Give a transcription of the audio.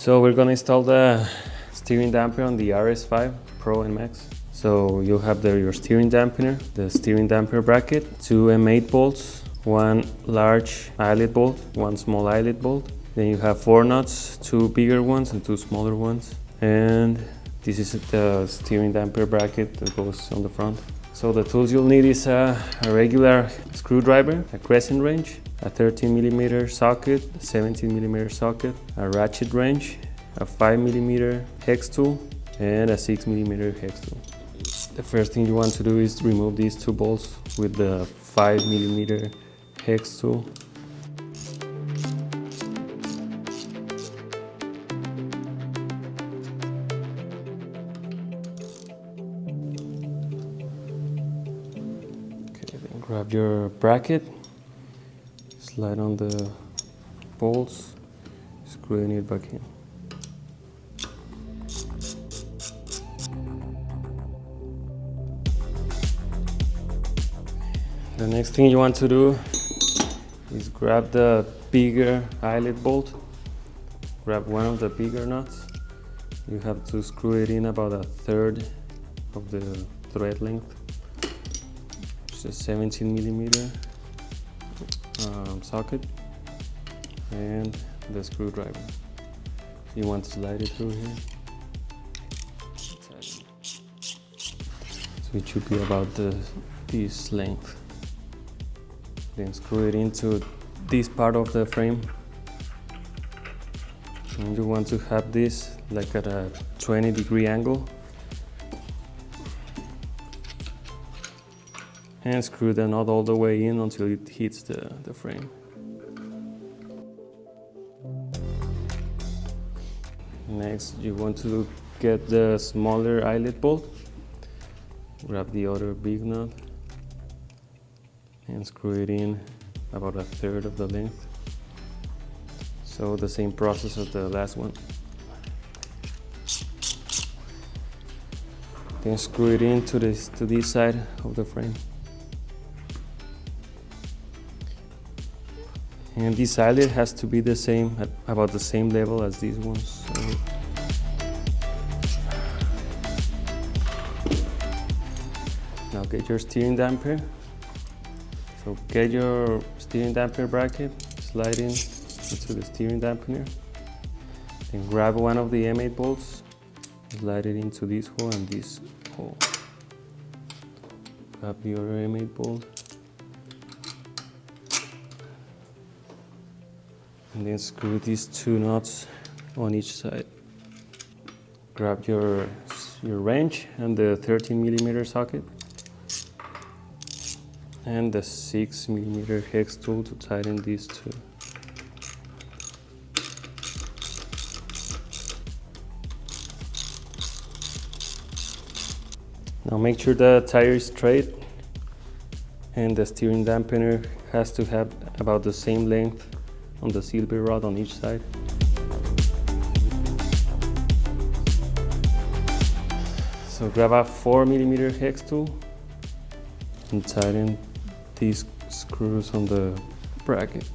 So we're gonna install the steering damper on the RS5 Pro and Max. So you'll have your steering dampener, the steering damper bracket, two M8 bolts, one large eyelet bolt, one small eyelet bolt. Then you have 4 nuts, 2 bigger ones and 2 smaller ones. And this is the steering damper bracket that goes on the front. So the tools you'll need is a regular screwdriver, a crescent wrench, a 13mm socket, a 17mm socket, a ratchet wrench, a 5mm hex tool, and a 6mm hex tool. The first thing you want to do is remove these 2 bolts with the 5mm hex tool. Grab your bracket, slide on the bolts, screwing it back in. The next thing you want to do is grab the bigger eyelet bolt, grab one of the bigger nuts. You have to screw it in about 1/3 of the thread length. A 17mm socket and the screwdriver. You want to slide it through here. So it should be about this length. Then screw it into this part of the frame. And you want to have this like at a 20-degree angle. And screw the nut all the way in until it hits the frame. Next, you want to get the smaller eyelet bolt. Grab the other big nut and screw it in about 1/3 of the length. So the same process as the last one. Then screw it into this side of the frame. And this eyelet has to be the same, at about the same level as these ones. So now get your steering damper. So get your steering damper bracket, slide in into the steering dampener. Then grab one of the M8 bolts, slide it into this hole and this hole. Grab the other M8 bolt. And then screw these 2 nuts on each side. Grab your wrench and the 13mm socket and the 6mm hex tool to tighten these 2. Now make sure the tire is straight and the steering dampener has to have about the same length on the silver rod on each side. So grab a 4mm hex tool and tighten these screws on the bracket.